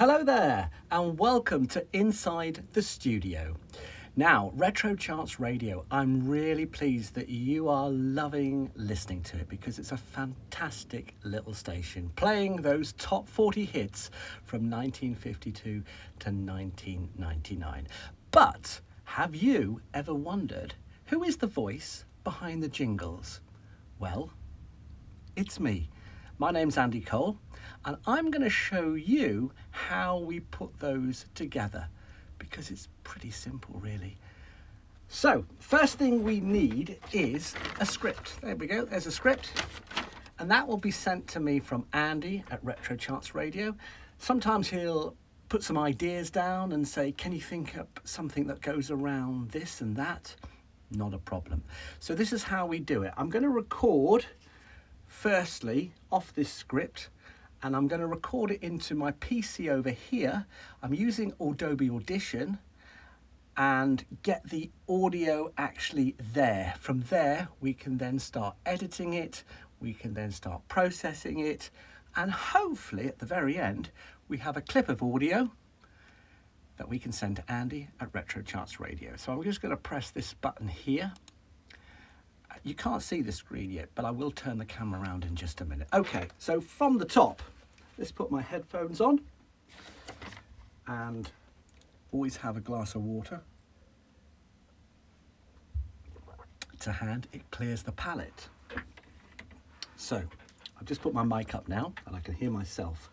Hello there and welcome to Inside the Studio. Now, Retro Charts Radio, I'm really pleased that you are loving listening to it because it's a fantastic little station playing those top 40 hits from 1952 to 1999. But have you ever wondered who is the voice behind the jingles? Well, it's me. My name's Andy Cole, and I'm going to show you how we put those together because it's pretty simple, really. So, first thing we need is a script. There we go, there's a script. And that will be sent to me from Andy at Retro Charts Radio. Sometimes he'll put some ideas down and say, can you think up something that goes around this and that? Not a problem. So this is how we do it. I'm going to record firstly off this script, and I'm going to record it into my PC over here. I'm using Adobe Audition and get the audio actually there. From there we can then start editing it, we can then start processing it, and hopefully at the very end we have a clip of audio that we can send to Andy at Retro Charts Radio. So I'm just going to press this button here. You can't see the screen yet, but I will turn the camera around in just a minute. Okay, so from the top, let's put my headphones on and always have a glass of water to hand. It clears the palate. So I've just put my mic up now and I can hear myself.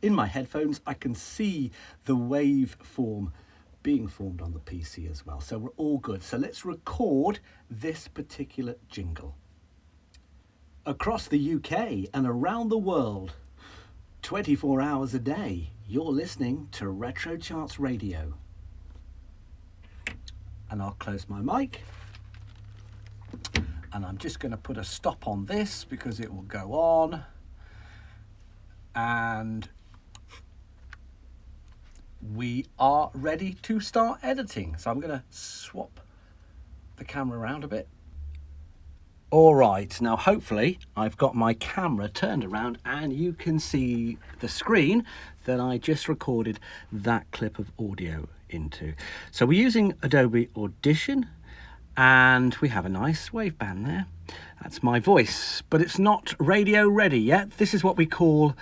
In my headphones, I can see the waveform being formed on the PC as well. So we're all good. So let's record this particular jingle. Across the UK and around the world, 24 hours a day, you're listening to Retro Charts Radio. And I'll close my mic. And I'm just going to put a stop on this because it will go on. And we are ready to start editing. So I'm going to swap the camera around a bit. All right, now hopefully I've got my camera turned around and you can see the screen that I just recorded that clip of audio into. So we're using Adobe Audition and we have a nice waveband there. That's my voice, but it's not radio ready yet. This is what we call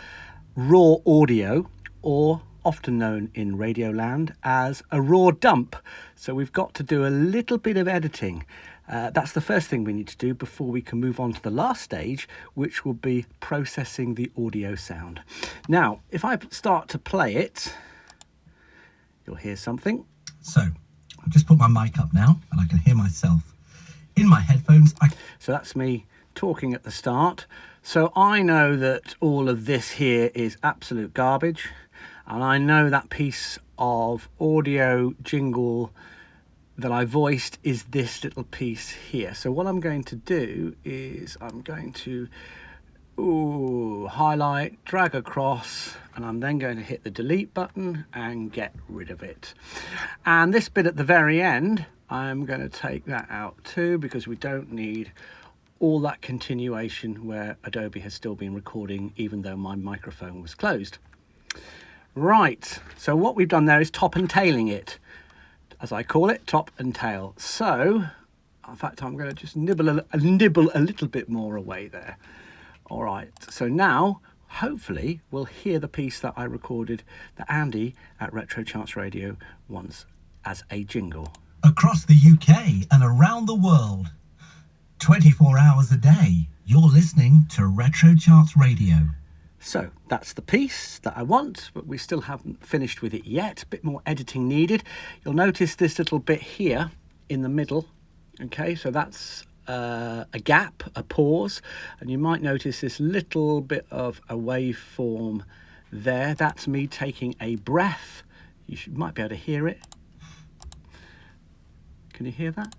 raw audio, or often known in Radioland as a raw dump. So we've got to do a little bit of editing. That's the first thing we need to do before we can move on to the last stage, which will be processing the audio sound. Now, if I start to play it, you'll hear something. So I've just put my mic up now and I can hear myself. In my headphones, So that's me talking at the start. So I know that all of this here is absolute garbage. And I know that piece of audio jingle that I voiced is this little piece here. So what I'm going to do is I'm going to highlight, drag across, and I'm then going to hit the delete button and get rid of it. And this bit at the very end, I'm going to take that out too because we don't need all that continuation where Adobe has still been recording even though my microphone was closed. Right, so what we've done there is top and tailing it, as I call it, top and tail. So, in fact, I'm going to just nibble a little bit more away there. All right, so now, hopefully, we'll hear the piece that I recorded that Andy at Retro Charts Radio wants as a jingle. Across the UK and around the world, 24 hours a day, you're listening to Retro Charts Radio. So that's the piece that I want, but we still haven't finished with it yet. A bit more editing needed. You'll notice this little bit here in the middle. Okay, so that's a gap, a pause, and you might notice this little bit of a waveform there. That's me taking a breath. You might be able to hear it. Can you hear that?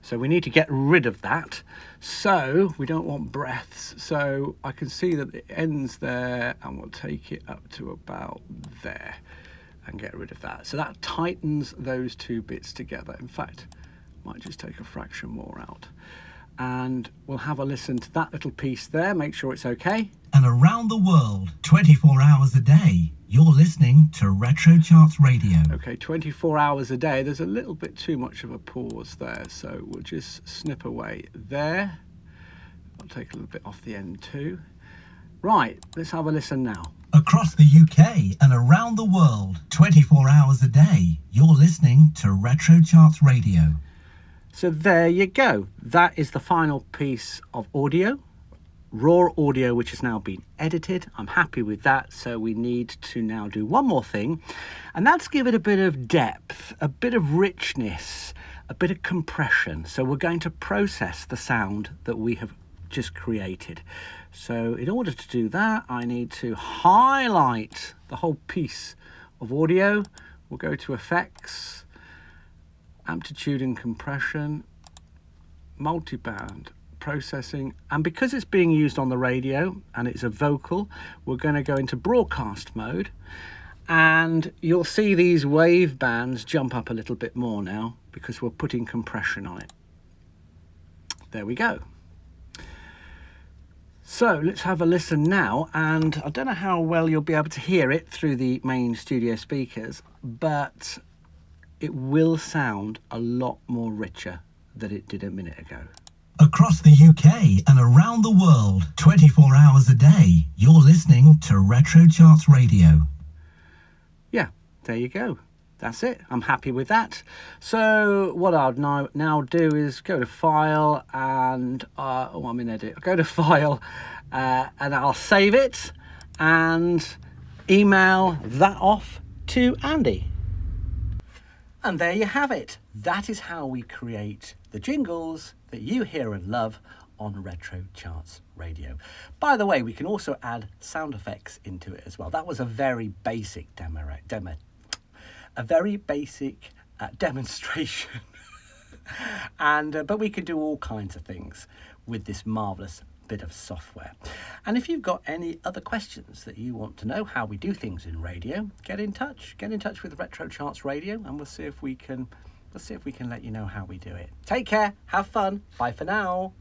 So we need to get rid of that. So we don't want breaths. So I can see that it ends there and we'll take it up to about there and get rid of that. So that tightens those two bits together. In fact, might just take a fraction more out. And we'll have a listen to that little piece there, make sure it's okay. And and around the world, 24 hours a day. You're listening to Retro Charts Radio. Okay, 24 hours a day. There's a little bit too much of a pause there, so we'll just snip away there. I'll take a little bit off the end too. Right, let's have a listen now. Across the UK and around the world, 24 hours a day. You're listening to Retro Charts Radio. So there you go. That is the final piece of audio. Raw audio, which has now been edited. I'm happy with that. So we need to now do one more thing, and that's give it a bit of depth, a bit of richness, a bit of compression. So we're going to process the sound that we have just created. So in order to do that, I need to highlight the whole piece of audio. We'll go to effects, amplitude and compression, multiband processing, and because it's being used on the radio and it's a vocal, we're going to go into broadcast mode, and you'll see these wave bands jump up a little bit more now because we're putting compression on it. There we go. So let's have a listen now, and I don't know how well you'll be able to hear it through the main studio speakers, but it will sound a lot more richer than it did a minute ago. Across the UK and around the world, 24 hours a day, you're listening to Retro Charts Radio. Yeah, there you go. That's it. I'm happy with that. So what I'll now do is go to File and... I'm in Edit. I'll go to File and I'll save it and email that off to Andy. And there you have it. That is how we create the jingles that you hear and love on Retro Charts Radio. By the way, we can also add sound effects into it as well. That was a very basic demonstration. But we can do all kinds of things with this marvelous bit of software. And if you've got any other questions that you want to know how we do things in radio, get in touch with Retro Charts Radio, and we'll see if we can let you know how we do it. Take care, have fun, bye for now.